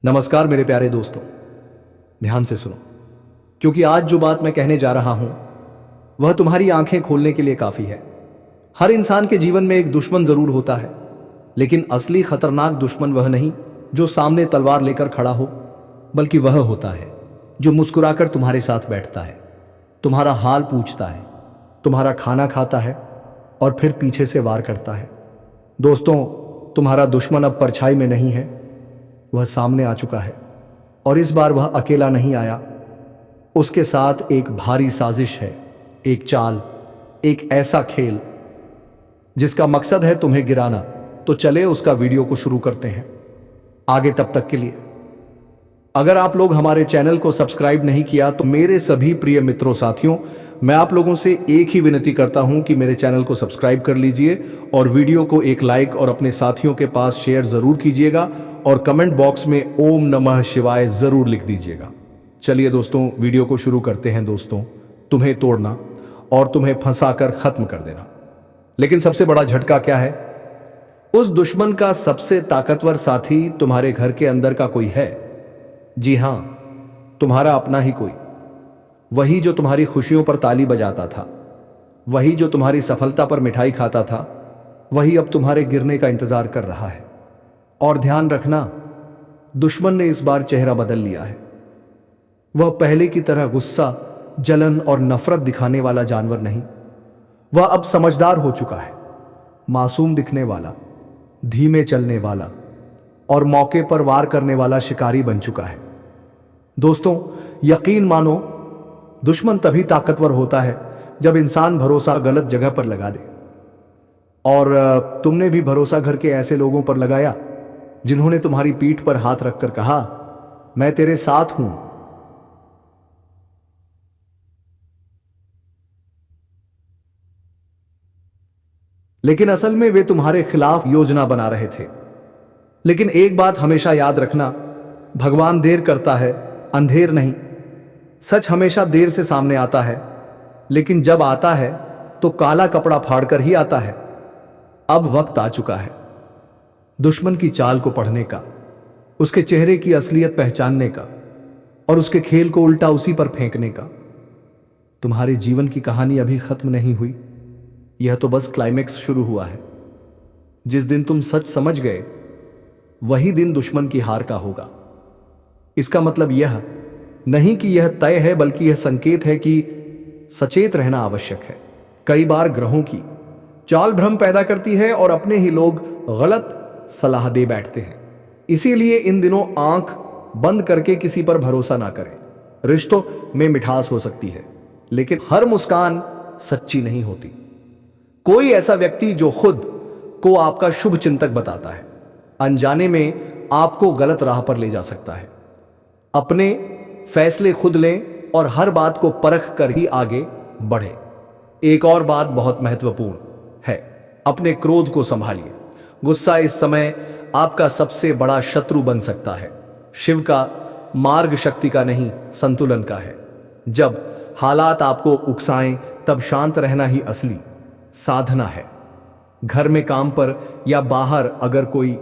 नमस्कार मेरे प्यारे दोस्तों, ध्यान से सुनो, क्योंकि आज जो बात मैं कहने जा रहा हूं वह तुम्हारी आंखें खोलने के लिए काफी है। हर इंसान के जीवन में एक दुश्मन जरूर होता है, लेकिन असली खतरनाक दुश्मन वह नहीं जो सामने तलवार लेकर खड़ा हो, बल्कि वह होता है जो मुस्कुराकर तुम्हारे साथ बैठता है, तुम्हारा हाल पूछता है, तुम्हारा खाना खाता है और फिर पीछे से वार करता है। दोस्तों, तुम्हारा दुश्मन अब परछाई में नहीं है, वह सामने आ चुका है और इस बार वह अकेला नहीं आया। उसके साथ एक भारी साजिश है, एक चाल, एक ऐसा खेल जिसका मकसद है तुम्हें गिराना। तो चले उसका वीडियो को शुरू करते हैं। आगे तब तक के लिए अगर आप लोग हमारे चैनल को सब्सक्राइब नहीं किया तो मेरे सभी प्रिय मित्रों साथियों, मैं आप लोगों से एक ही विनती करता हूं कि मेरे चैनल को सब्सक्राइब कर लीजिए और वीडियो को एक लाइक और अपने साथियों के पास शेयर जरूर कीजिएगा और कमेंट बॉक्स में ओम नमः शिवाय जरूर लिख दीजिएगा। चलिए दोस्तों, वीडियो को शुरू करते हैं। दोस्तों, तुम्हें तोड़ना और तुम्हें फंसाकर खत्म कर देना। लेकिन सबसे बड़ा झटका क्या है? उस दुश्मन का सबसे ताकतवर साथी तुम्हारे घर के अंदर का कोई है। जी हां, तुम्हारा अपना ही कोई। वही जो तुम्हारी खुशियों पर ताली बजाता था, वही जो तुम्हारी सफलता पर मिठाई खाता था, वही अब तुम्हारे गिरने का इंतजार कर रहा है। और ध्यान रखना, दुश्मन ने इस बार चेहरा बदल लिया है। वह पहले की तरह गुस्सा, जलन और नफरत दिखाने वाला जानवर नहीं, वह अब समझदार हो चुका है, मासूम दिखने वाला, धीमे चलने वाला और मौके पर वार करने वाला शिकारी बन चुका है। दोस्तों, यकीन मानो, दुश्मन तभी ताकतवर होता है जब इंसान भरोसा गलत जगह पर लगा दे। और तुमने भी भरोसा घर के ऐसे लोगों पर लगाया जिन्होंने तुम्हारी पीठ पर हाथ रखकर कहा, मैं तेरे साथ हूं। लेकिन असल में वे तुम्हारे खिलाफ योजना बना रहे थे। लेकिन एक बात हमेशा याद रखना, भगवान देर करता है, अंधेर नहीं। सच हमेशा देर से सामने आता है, लेकिन जब आता है तो काला कपड़ा फाड़कर ही आता है। अब वक्त आ चुका है दुश्मन की चाल को पढ़ने का, उसके चेहरे की असलियत पहचानने का और उसके खेल को उल्टा उसी पर फेंकने का। तुम्हारे जीवन की कहानी अभी खत्म नहीं हुई, यह तो बस क्लाइमेक्स शुरू हुआ है। जिस दिन तुम सच समझ गए, वही दिन दुश्मन की हार का होगा। इसका मतलब यह नहीं कि यह तय है, बल्कि यह संकेत है कि सचेत रहना आवश्यक है। कई बार ग्रहों की चाल भ्रम पैदा करती है और अपने ही लोग गलत सलाह दे बैठते हैं। इसीलिए इन दिनों आंख बंद करके किसी पर भरोसा ना करें। रिश्तों में मिठास हो सकती है, लेकिन हर मुस्कान सच्ची नहीं होती। कोई ऐसा व्यक्ति जो खुद को आपका शुभ चिंतक बताता है, अनजाने में आपको गलत राह पर ले जा सकता है। अपने फैसले खुद लें और हर बात को परख कर ही आगे बढ़ें। एक और बात बहुत महत्वपूर्ण है, अपने क्रोध को संभालिए। गुस्सा इस समय आपका सबसे बड़ा शत्रु बन सकता है। शिव का मार्ग शक्ति का नहीं, संतुलन का है। जब हालात आपको उकसाएं, तब शांत रहना ही असली साधना है। घर में, काम पर या बाहर अगर कोई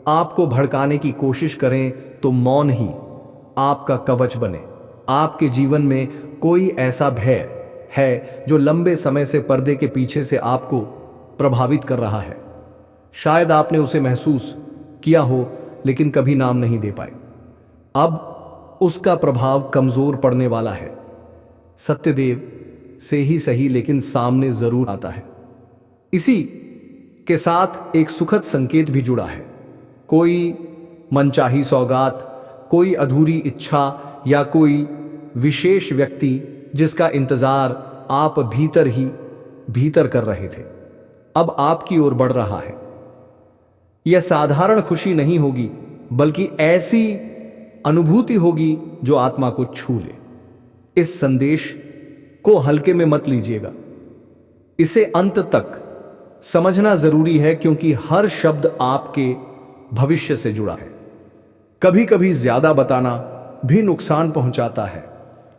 आपको भड़काने की कोशिश करें तो मौन ही आपका कवच बने। आपके जीवन में कोई ऐसा भय है जो लंबे समय से पर्दे के पीछे से आपको प्रभावित कर रहा है। शायद आपने उसे महसूस किया हो, लेकिन कभी नाम नहीं दे पाए। अब उसका प्रभाव कमजोर पड़ने वाला है। सत्यदेव से ही सही, लेकिन सामने जरूर आता है। इसी के साथ एक सुखद संकेत भी जुड़ा है। कोई मनचाही सौगात, कोई अधूरी इच्छा या कोई विशेष व्यक्ति जिसका इंतजार आप भीतर ही भीतर कर रहे थे, अब आपकी ओर बढ़ रहा है। यह साधारण खुशी नहीं होगी, बल्कि ऐसी अनुभूति होगी जो आत्मा को छू ले। इस संदेश को हल्के में मत लीजिएगा, इसे अंत तक समझना जरूरी है, क्योंकि हर शब्द आपके भविष्य से जुड़ा है। कभी कभी ज्यादा बताना भी नुकसान पहुंचाता है,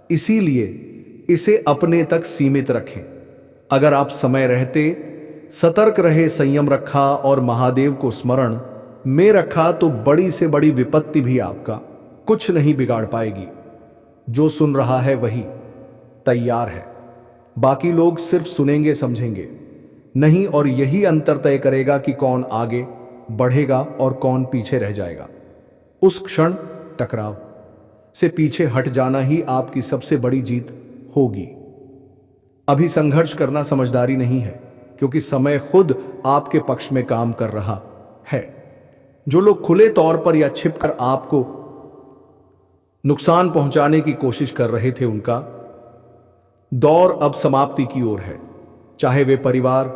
इसीलिए इसे अपने तक सीमित रखें। अगर आप समय रहते सतर्क रहे, संयम रखा और महादेव को स्मरण में रखा तो बड़ी से बड़ी विपत्ति भी आपका कुछ नहीं बिगाड़ पाएगी। जो सुन रहा है वही तैयार है, बाकी लोग सिर्फ सुनेंगे समझेंगे नहीं, और यही अंतर तय करेगा कि कौन आगे बढ़ेगा और कौन पीछे रह जाएगा। उस क्षण टकराव से पीछे हट जाना ही आपकी सबसे बड़ी जीत होगी। अभी संघर्ष करना समझदारी नहीं है, क्योंकि समय खुद आपके पक्ष में काम कर रहा है। जो लोग खुले तौर पर या छिपकर आपको नुकसान पहुंचाने की कोशिश कर रहे थे, उनका दौर अब समाप्ति की ओर है। चाहे वे परिवार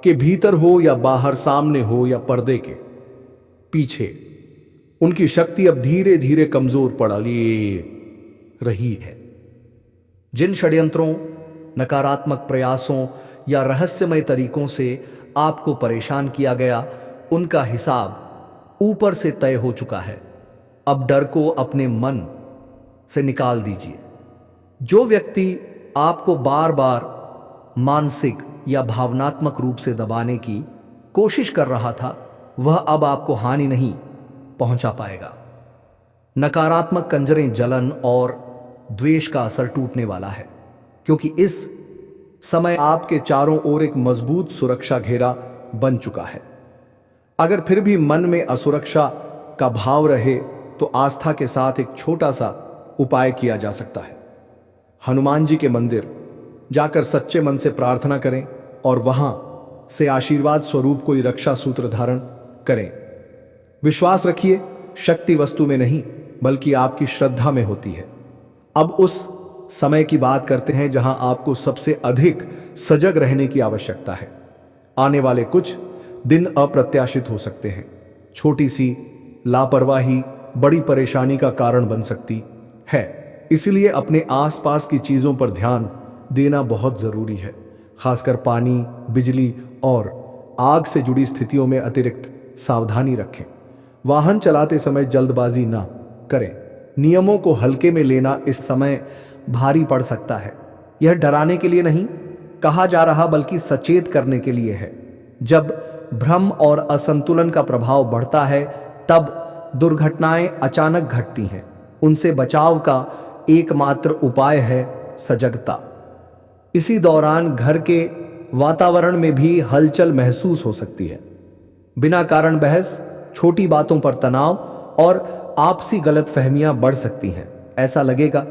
के भीतर हो या बाहर, सामने हो या पर्दे के पीछे, उनकी शक्ति अब धीरे धीरे कमजोर पड़ रही है। जिन षड्यंत्रों, नकारात्मक प्रयासों या रहस्यमय तरीकों से आपको परेशान किया गया, उनका हिसाब ऊपर से तय हो चुका है। अब डर को अपने मन से निकाल दीजिए। जो व्यक्ति आपको बार बार मानसिक या भावनात्मक रूप से दबाने की कोशिश कर रहा था, वह अब आपको हानि नहीं पहुंचा पाएगा। नकारात्मक कंजरें, जलन और द्वेष का असर टूटने वाला है, क्योंकि इस समय आपके चारों ओर एक मजबूत सुरक्षा घेरा बन चुका है। अगर फिर भी मन में असुरक्षा का भाव रहे तो आस्था के साथ एक छोटा सा उपाय किया जा सकता है। हनुमान जी के मंदिर जाकर सच्चे मन से प्रार्थना करें और वहां से आशीर्वाद स्वरूप कोई रक्षा सूत्र धारण करें। विश्वास रखिए, शक्ति वस्तु में नहीं बल्कि आपकी श्रद्धा में होती है। अब उस समय की बात करते हैं जहां आपको सबसे अधिक सजग रहने की आवश्यकता है। आने वाले कुछ दिन अप्रत्याशित हो सकते हैं। छोटी सी लापरवाही बड़ी परेशानी का कारण बन सकती है, इसलिए अपने आसपास की चीजों पर ध्यान देना बहुत जरूरी है। खासकर पानी, बिजली और आग से जुड़ी स्थितियों में अतिरिक्त सावधानी रखें। वाहन चलाते समय जल्दबाजी ना करें। नियमों को हल्के में लेना इस समय भारी पड़ सकता है। यह डराने के लिए नहीं कहा जा रहा, बल्कि सचेत करने के लिए है। जब भ्रम और असंतुलन का प्रभाव बढ़ता है, तब दुर्घटनाएं अचानक घटती हैं। उनसे बचाव का एकमात्र उपाय है सजगता। इसी दौरान घर के वातावरण में भी हलचल महसूस हो सकती है। बिना कारण बहस, छोटी बातों पर तनाव और आपसी गलतफहमियां बढ़ सकती हैं। ऐसा लगेगा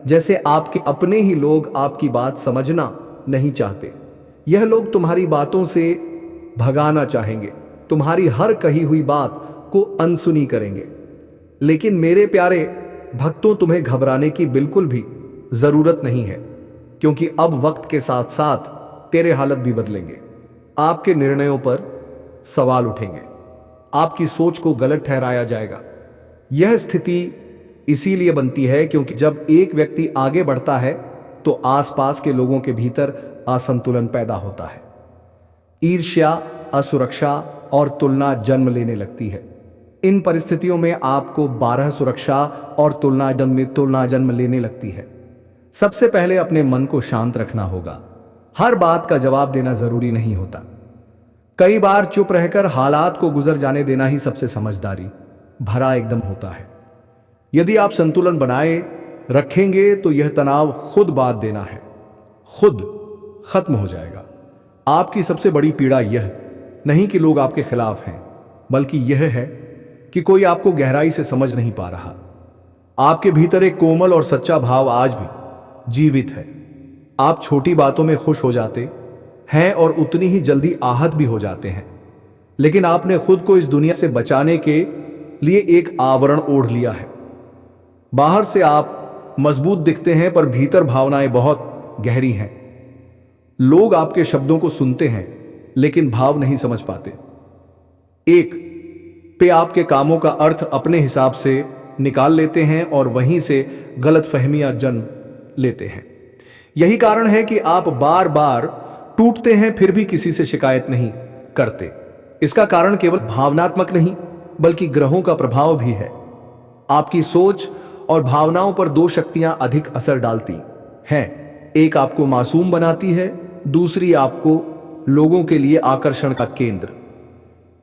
जैसे आपके अपने ही लोग आपकी बात समझना नहीं चाहते। यह लोग तुम्हारी बातों से भगाना चाहेंगे, तुम्हारी हर कही हुई बात को अनसुनी करेंगे। लेकिन मेरे प्यारे भक्तों, तुम्हें घबराने की बिल्कुल भी जरूरत नहीं है, क्योंकि अब वक्त के साथ साथ तेरे हालत भी बदलेंगे। आपके निर्णयों पर सवाल उठेंगे, आपकी सोच को गलत ठहराया जाएगा। यह स्थिति इसीलिए बनती है क्योंकि जब एक व्यक्ति आगे बढ़ता है तो आसपास के लोगों के भीतर असंतुलन पैदा होता है। ईर्ष्या, असुरक्षा और तुलना जन्म लेने लगती है। इन परिस्थितियों में आपको 12 सुरक्षा और तुलना जन्म लेने लगती है। सबसे पहले अपने मन को शांत रखना होगा। हर बात का जवाब देना जरूरी नहीं होता। कई बार चुप रहकर हालात को गुजर जाने देना ही सबसे समझदारी भरा एकदम होता है। यदि आप संतुलन बनाए रखेंगे तो यह तनाव खुद बात देना है, खुद खत्म हो जाएगा। आपकी सबसे बड़ी पीड़ा यह नहीं कि लोग आपके खिलाफ हैं, बल्कि यह है कि कोई आपको गहराई से समझ नहीं पा रहा। आपके भीतर एक कोमल और सच्चा भाव आज भी जीवित है। आप छोटी बातों में खुश हो जाते हैं और उतनी ही जल्दी आहत भी हो जाते हैं, लेकिन आपने खुद को इस दुनिया से बचाने के लिए एक आवरण ओढ़ लिया है। बाहर से आप मजबूत दिखते हैं, पर भीतर भावनाएं बहुत गहरी हैं। लोग आपके शब्दों को सुनते हैं लेकिन भाव नहीं समझ पाते। एक पे आपके कामों का अर्थ अपने हिसाब से निकाल लेते हैं और वहीं से गलतफहमियां जन्म लेते हैं। यही कारण है कि आप बार बार टूटते हैं फिर भी किसी से शिकायत नहीं करते। इसका कारण केवल भावनात्मक नहीं बल्कि ग्रहों का प्रभाव भी है। आपकी सोच और भावनाओं पर दो शक्तियां अधिक असर डालती हैं। एक आपको मासूम बनाती है, दूसरी आपको लोगों के लिए आकर्षण का केंद्र।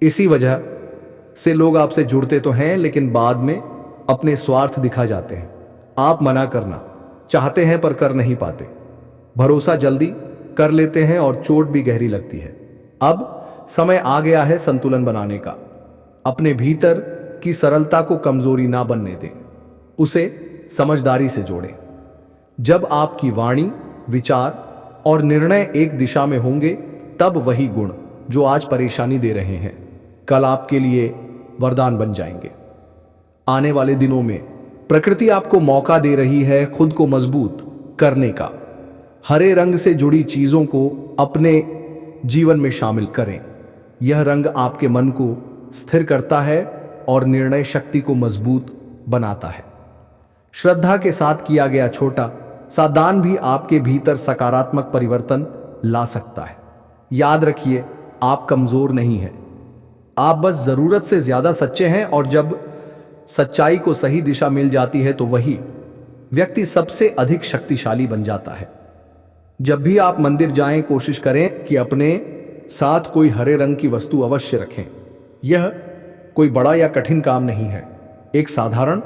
इसी वजह से लोग आपसे जुड़ते तो हैं, लेकिन बाद में अपने स्वार्थ दिखा जाते हैं। आप मना करना चाहते हैं पर कर नहीं पाते। भरोसा जल्दी कर लेते हैं और चोट भी गहरी लगती है। अब समय आ गया है संतुलन बनाने का। अपने भीतर की सरलता को कमजोरी ना बनने दें, उसे समझदारी से जोड़ें। जब आपकी वाणी, विचार और निर्णय एक दिशा में होंगे, तब वही गुण जो आज परेशानी दे रहे हैं कल आपके लिए वरदान बन जाएंगे। आने वाले दिनों में प्रकृति आपको मौका दे रही है खुद को मजबूत करने का। हरे रंग से जुड़ी चीजों को अपने जीवन में शामिल करें। यह रंग आपके मन को स्थिर करता है और निर्णय शक्ति को मजबूत बनाता है। श्रद्धा के साथ किया गया छोटा सा दान भी आपके भीतर सकारात्मक परिवर्तन ला सकता है। याद रखिए, आप कमजोर नहीं हैं, आप बस जरूरत से ज्यादा सच्चे हैं। और जब सच्चाई को सही दिशा मिल जाती है तो वही व्यक्ति सबसे अधिक शक्तिशाली बन जाता है। जब भी आप मंदिर जाएं, कोशिश करें कि अपने साथ कोई हरे रंग की वस्तु अवश्य रखें। यह कोई बड़ा या कठिन काम नहीं है। एक साधारण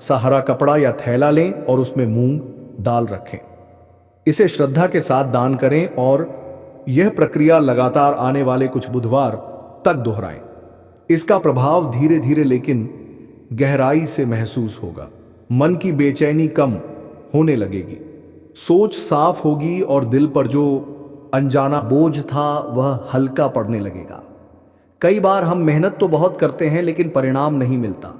सा हरा कपड़ा या थैला लें और उसमें मूंग दाल रखें। इसे श्रद्धा के साथ दान करें और यह प्रक्रिया लगातार आने वाले कुछ बुधवार तक दोहराएं। इसका प्रभाव धीरे धीरे लेकिन गहराई से महसूस होगा। मन की बेचैनी कम होने लगेगी, सोच साफ होगी और दिल पर जो अनजाना बोझ था वह हल्का पड़ने लगेगा। कई बार हम मेहनत तो बहुत करते हैं लेकिन परिणाम नहीं मिलता।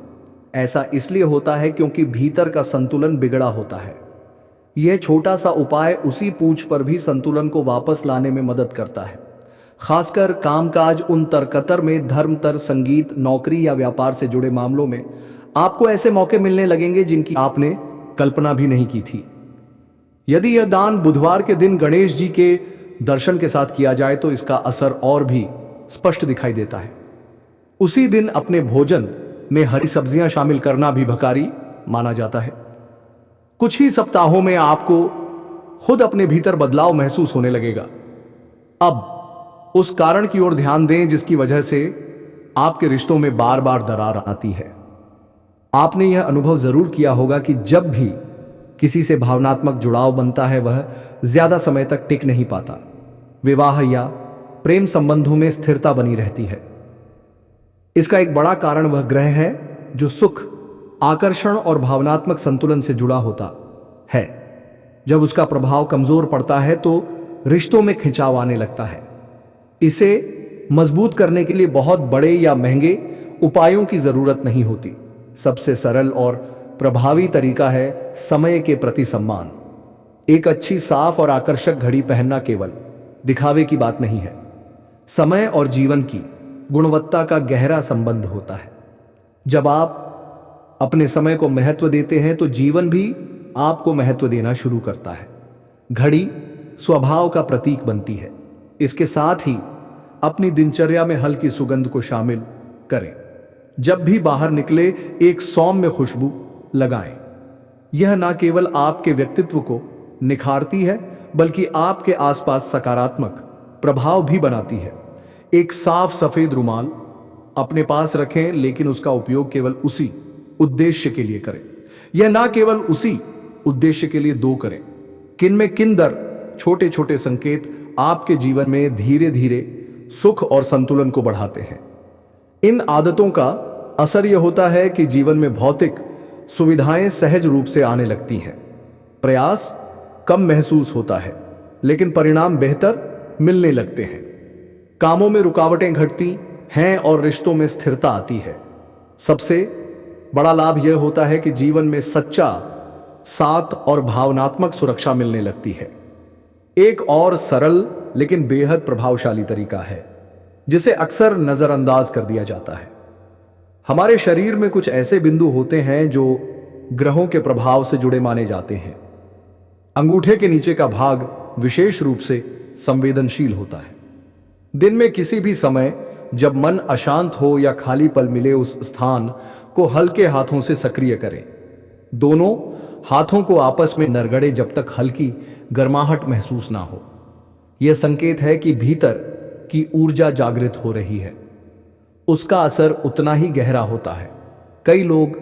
ऐसा इसलिए होता है क्योंकि भीतर का संतुलन बिगड़ा होता है। यह छोटा सा उपाय उसी पूंछ पर भी संतुलन को वापस लाने में मदद करता है। खासकर कामकाज, उन तरकतर में, धर्म, संगीत, नौकरी या व्यापार से जुड़े मामलों में आपको ऐसे मौके मिलने लगेंगे जिनकी आपने कल्पना भी नहीं की थी। यदि यह दान बुधवार के दिन गणेश जी के दर्शन के साथ किया जाए तो इसका असर और भी स्पष्ट दिखाई देता है। उसी दिन अपने भोजन में हरी सब्जियां शामिल करना भी भकारी माना जाता है। कुछ ही सप्ताहों में आपको खुद अपने भीतर बदलाव महसूस होने लगेगा। अब उस कारण की ओर ध्यान दें जिसकी वजह से आपके रिश्तों में बार बार दरार आती है। आपने यह अनुभव जरूर किया होगा कि जब भी किसी से भावनात्मक जुड़ाव बनता है वह ज्यादा समय तक टिक नहीं पाता। विवाह या प्रेम संबंधों में स्थिरता बनी रहती है। इसका एक बड़ा कारण वह ग्रह है जो सुख, आकर्षण और भावनात्मक संतुलन से जुड़ा होता है। जब उसका प्रभाव कमजोर पड़ता है तो रिश्तों में खिंचाव आने लगता है। इसे मजबूत करने के लिए बहुत बड़े या महंगे उपायों की जरूरत नहीं होती। सबसे सरल और प्रभावी तरीका है समय के प्रति सम्मान। एक अच्छी, साफ और आकर्षक घड़ी पहनना केवल दिखावे की बात नहीं है। समय और जीवन की गुणवत्ता का गहरा संबंध होता है। जब आप अपने समय को महत्व देते हैं तो जीवन भी आपको महत्व देना शुरू करता है। घड़ी स्वभाव का प्रतीक बनती है। इसके साथ ही अपनी दिनचर्या में हल्की सुगंध को शामिल करें। जब भी बाहर निकले एक सौम्य खुशबू लगाएं। यह न केवल आपके व्यक्तित्व को निखारती है बल्कि आपके आसपास सकारात्मक प्रभाव भी बनाती है। एक साफ सफेद रुमाल अपने पास रखें, लेकिन उसका उपयोग केवल उसी उद्देश्य के लिए करें। यह ना केवल उसी उद्देश्य के लिए दो करें। किन में किन दर छोटे छोटे संकेत आपके जीवन में धीरे धीरे सुख और संतुलन को बढ़ाते हैं। इन आदतों का असर यह होता है कि जीवन में भौतिक सुविधाएं सहज रूप से आने लगती हैं। प्रयास कम महसूस होता है लेकिन परिणाम बेहतर मिलने लगते हैं। कामों में रुकावटें घटती हैं और रिश्तों में स्थिरता आती है। सबसे बड़ा लाभ यह होता है कि जीवन में सच्चा साथ और भावनात्मक सुरक्षा मिलने लगती है। एक और सरल लेकिन बेहद प्रभावशाली तरीका है जिसे अक्सर नजरअंदाज कर दिया जाता है। हमारे शरीर में कुछ ऐसे बिंदु होते हैं जो ग्रहों के प्रभाव से जुड़े माने जाते हैं। अंगूठे के नीचे का भाग विशेष रूप से संवेदनशील होता है। दिन में किसी भी समय जब मन अशांत हो या खाली पल मिले, उस स्थान को हल्के हाथों से सक्रिय करें। दोनों हाथों को आपस में नरगड़े जब तक हल्की गर्माहट महसूस ना हो। यह संकेत है कि भीतर की ऊर्जा जागृत हो रही है। उसका असर उतना ही गहरा होता है। कई लोग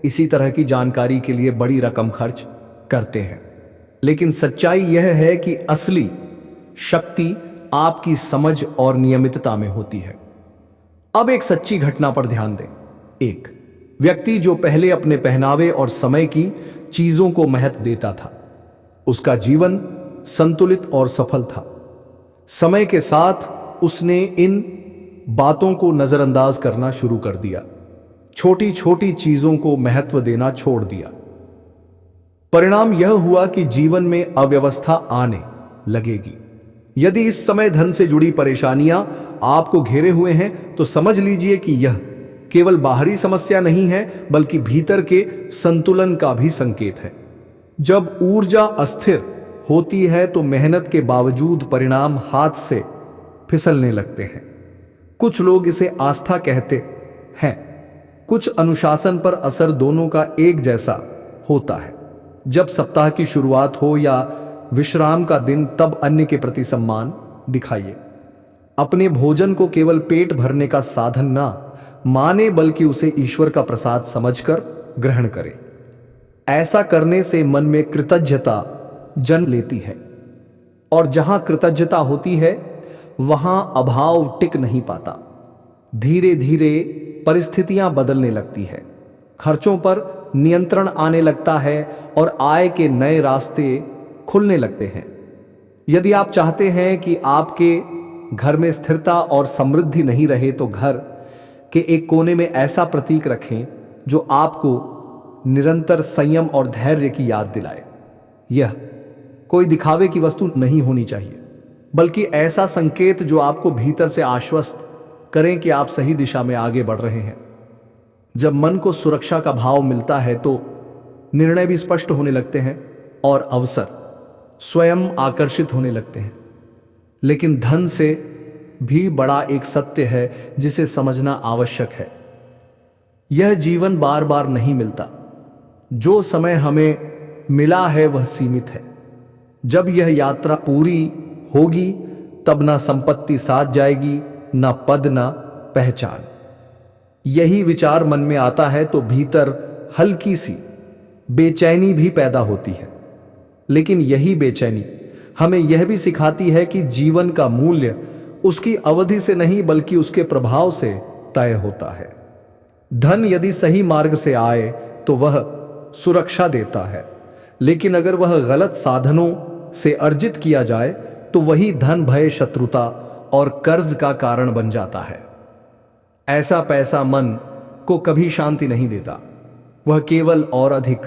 इसी तरह की जानकारी के लिए बड़ी रकम खर्च करते हैं, लेकिन सच्चाई यह है कि असली शक्ति आपकी समझ और नियमितता में होती है। अब एक सच्ची घटना पर ध्यान दें। एक व्यक्ति जो पहले अपने पहनावे और समय की चीजों को महत्व देता था, उसका जीवन संतुलित और सफल था। समय के साथ उसने इन बातों को नजरअंदाज करना शुरू कर दिया, छोटी छोटी चीजों को महत्व देना छोड़ दिया। परिणाम यह हुआ कि जीवन में अव्यवस्था आने लगेगी। यदि इस समय धन से जुड़ी परेशानियां आपको घेरे हुए हैं, तो समझ लीजिए कि यह केवल बाहरी समस्या नहीं है, बल्कि भीतर के संतुलन का भी संकेत है। जब ऊर्जा अस्थिर होती है तो मेहनत के बावजूद परिणाम हाथ से फिसलने लगते हैं। कुछ लोग इसे आस्था कहते हैं, कुछ अनुशासन पर असर दोनों का एक जैसा होता है। जब सप्ताह की शुरुआत हो या विश्राम का दिन, तब अन्य के प्रति सम्मान दिखाइए। अपने भोजन को केवल पेट भरने का साधन ना माने, बल्कि उसे ईश्वर का प्रसाद समझकर ग्रहण करें। ऐसा करने से मन में कृतज्ञता जन्म लेती है, और जहां कृतज्ञता होती है वहां अभाव टिक नहीं पाता। धीरे धीरे परिस्थितियां बदलने लगती है, खर्चों पर नियंत्रण आने लगता है और आय के नए रास्ते खुलने लगते हैं। यदि आप चाहते हैं कि आपके घर में स्थिरता और समृद्धि नहीं रहे, तो घर के एक कोने में ऐसा प्रतीक रखें जो आपको निरंतर संयम और धैर्य की याद दिलाए। यह कोई दिखावे की वस्तु नहीं होनी चाहिए, बल्कि ऐसा संकेत जो आपको भीतर से आश्वस्त करें कि आप सही दिशा में आगे बढ़ रहे हैं। जब मन को सुरक्षा का भाव मिलता है तो निर्णय भी स्पष्ट होने लगते हैं और अवसर स्वयं आकर्षित होने लगते हैं। लेकिन धन से भी बड़ा एक सत्य है जिसे समझना आवश्यक है। यह जीवन बार बार नहीं मिलता। जो समय हमें मिला है वह सीमित है। जब यह यात्रा पूरी होगी, तब ना संपत्ति साथ जाएगी, ना पद, ना पहचान। यही विचार मन में आता है तो भीतर हल्की सी बेचैनी भी पैदा होती है। लेकिन यही बेचैनी हमें यह भी सिखाती है कि जीवन का मूल्य उसकी अवधि से नहीं, बल्कि उसके प्रभाव से तय होता है। धन यदि सही मार्ग से आए तो वह सुरक्षा देता है, लेकिन अगर वह गलत साधनों से अर्जित किया जाए तो वही धन भय, शत्रुता और कर्ज का कारण बन जाता है। ऐसा पैसा मन को कभी शांति नहीं देता, वह केवल और अधिक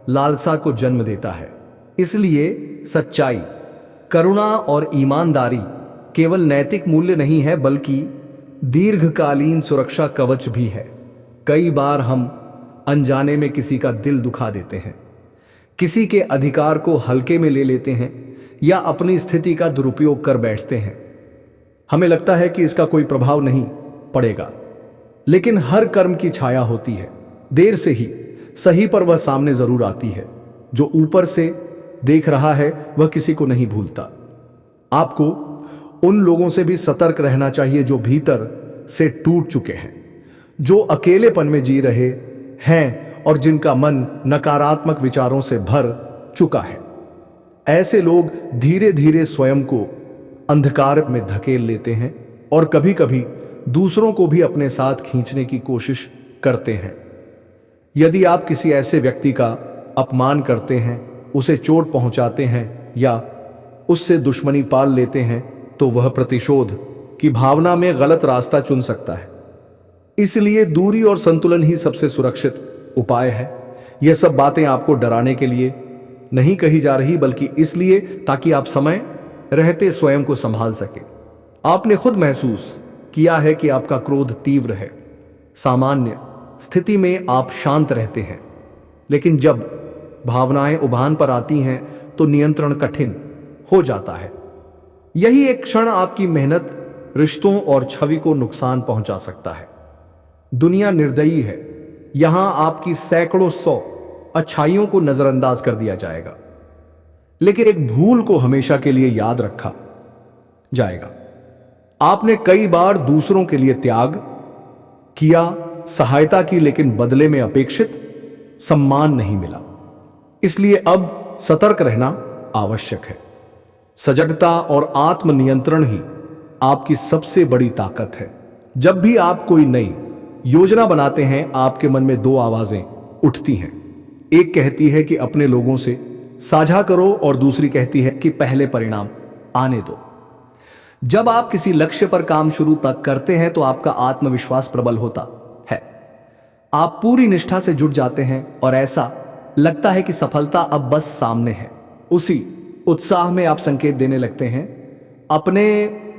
लालसा को जन्म देता है। इसलिए सच्चाई, करुणा और ईमानदारी केवल नैतिक मूल्य नहीं है, बल्कि दीर्घकालीन सुरक्षा कवच भी है। कई बार हम अनजाने में किसी का दिल दुखा देते हैं, किसी के अधिकार को हल्के में ले लेते हैं या अपनी स्थिति का दुरुपयोग कर बैठते हैं। हमें लगता है कि इसका कोई प्रभाव नहीं पड़ेगा, लेकिन हर कर्म की छाया होती है। देर से ही सही पर वह सामने जरूर आती है। जो ऊपर से देख रहा है वह किसी को नहीं भूलता। आपको उन लोगों से भी सतर्क रहना चाहिए जो भीतर से टूट चुके हैं, जो अकेलेपन में जी रहे हैं और जिनका मन नकारात्मक विचारों से भर चुका है। ऐसे लोग धीरे धीरे स्वयं को अंधकार में धकेल लेते हैं और कभी कभी दूसरों को भी अपने साथ खींचने की कोशिश करते हैं। यदि आप किसी ऐसे व्यक्ति का अपमान करते हैं, उसे चोट पहुंचाते हैं या उससे दुश्मनी पाल लेते हैं, तो वह प्रतिशोध की भावना में गलत रास्ता चुन सकता है। इसलिए दूरी और संतुलन ही सबसे सुरक्षित उपाय है। यह सब बातें आपको डराने के लिए नहीं कही जा रही, बल्कि इसलिए ताकि आप समय रहते स्वयं को संभाल सके। आपने खुद महसूस किया है कि आपका क्रोध तीव्र है। सामान्य स्थिति में आप शांत रहते हैं, लेकिन जब भावनाएं उभान पर आती हैं तो नियंत्रण कठिन हो जाता है। यही एक क्षण आपकी मेहनत, रिश्तों और छवि को नुकसान पहुंचा सकता है। दुनिया निर्दयी है। यहां आपकी सैकड़ों सौ अच्छाइयों को नजरअंदाज कर दिया जाएगा, लेकिन एक भूल को हमेशा के लिए याद रखा जाएगा। आपने कई बार दूसरों के लिए त्याग, किया, सहायता की, लेकिन बदले में अपेक्षित सम्मान नहीं मिला। इसलिए अब सतर्क रहना आवश्यक है। सजगता और आत्मनियंत्रण ही आपकी सबसे बड़ी ताकत है। जब भी आप कोई नई योजना बनाते हैं, आपके मन में दो आवाजें उठती हैं। एक कहती है कि अपने लोगों से साझा करो और दूसरी कहती है कि पहले परिणाम आने दो। जब आप किसी लक्ष्य पर काम शुरू तक करते हैं तो आपका आत्मविश्वास प्रबल होता है। आप पूरी निष्ठा से जुट जाते हैं और ऐसा लगता है कि सफलता अब बस सामने है। उसी उत्साह में आप संकेत देने लगते हैं, अपने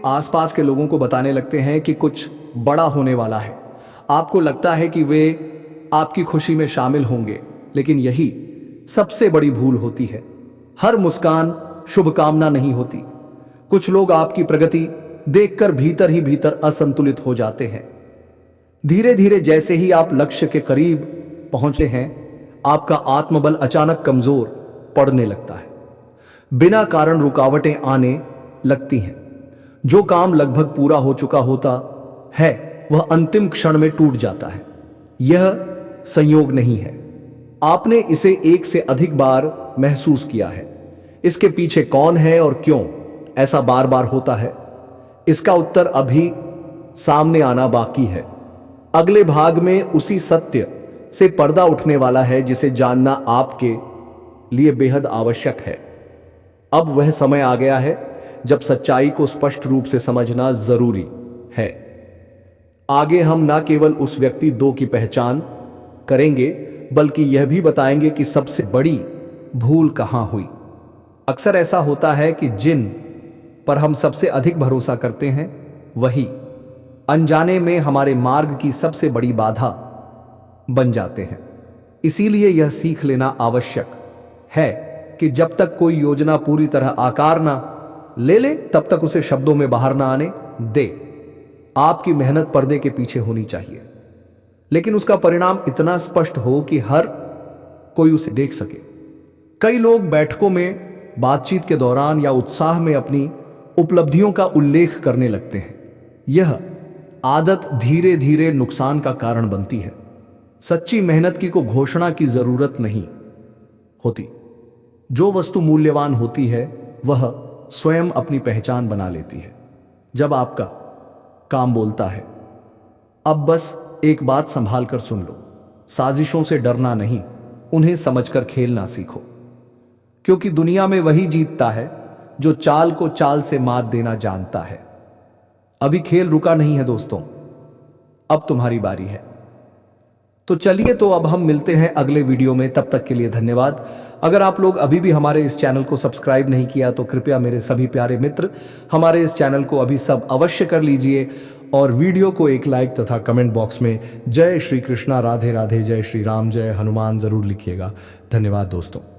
आसपास के लोगों को बताने लगते हैं कि कुछ बड़ा होने वाला है। आपको लगता है कि वे आपकी खुशी में शामिल होंगे, लेकिन यही सबसे बड़ी भूल होती है। हर मुस्कान शुभकामना नहीं होती। कुछ लोग आपकी प्रगति देखकर भीतर ही भीतर असंतुलित हो जाते हैं। धीरे धीरे जैसे ही आप लक्ष्य के करीब पहुंचते हैं, आपका आत्मबल अचानक कमजोर पड़ने लगता है। बिना कारण रुकावटें आने लगती हैं। जो काम लगभग पूरा हो चुका होता है वह अंतिम क्षण में टूट जाता है। यह संयोग नहीं है, आपने इसे एक से अधिक बार महसूस किया है। इसके पीछे कौन है और क्यों ऐसा बार बार होता है, इसका उत्तर अभी सामने आना बाकी है। अगले भाग में उसी सत्य से पर्दा उठने वाला है जिसे जानना आपके लिए बेहद आवश्यक है। अब वह समय आ गया है जब सच्चाई को स्पष्ट रूप से समझना जरूरी है। आगे हम न केवल उस व्यक्ति दो की पहचान करेंगे, बल्कि यह भी बताएंगे कि सबसे बड़ी भूल कहां हुई। अक्सर ऐसा होता है कि जिन पर हम सबसे अधिक भरोसा करते हैं वही अनजाने में हमारे मार्ग की सबसे बड़ी बाधा बन जाते हैं। इसीलिए यह सीख लेना आवश्यक है कि जब तक कोई योजना पूरी तरह आकार ना ले ले, तब तक उसे शब्दों में बाहर ना आने दे। आपकी मेहनत पर्दे के पीछे होनी चाहिए, लेकिन उसका परिणाम इतना स्पष्ट हो कि हर कोई उसे देख सके। कई लोग बैठकों में, बातचीत के दौरान या उत्साह में अपनी उपलब्धियों का उल्लेख करने लगते हैं। यह आदत धीरे धीरे नुकसान का कारण बनती है। सच्ची मेहनत की को घोषणा की जरूरत नहीं होती। जो वस्तु मूल्यवान होती है वह स्वयं अपनी पहचान बना लेती है। जब आपका काम बोलता है, अब बस एक बात संभाल कर सुन लो। साजिशों से डरना नहीं, उन्हें समझकर खेलना सीखो, क्योंकि दुनिया में वही जीतता है जो चाल को चाल से मात देना जानता है। अभी खेल रुका नहीं है दोस्तों, अब तुम्हारी बारी है। तो चलिए, तो अब हम मिलते हैं अगले वीडियो में। तब तक के लिए धन्यवाद। अगर आप लोग अभी भी हमारे इस चैनल को सब्सक्राइब नहीं किया तो कृपया मेरे सभी प्यारे मित्र हमारे इस चैनल को अभी सब अवश्य कर लीजिए और वीडियो को एक लाइक तथा कमेंट बॉक्स में जय श्री कृष्णा, राधे राधे, जय श्री राम, जय हनुमान जरूर लिखिएगा। धन्यवाद दोस्तों।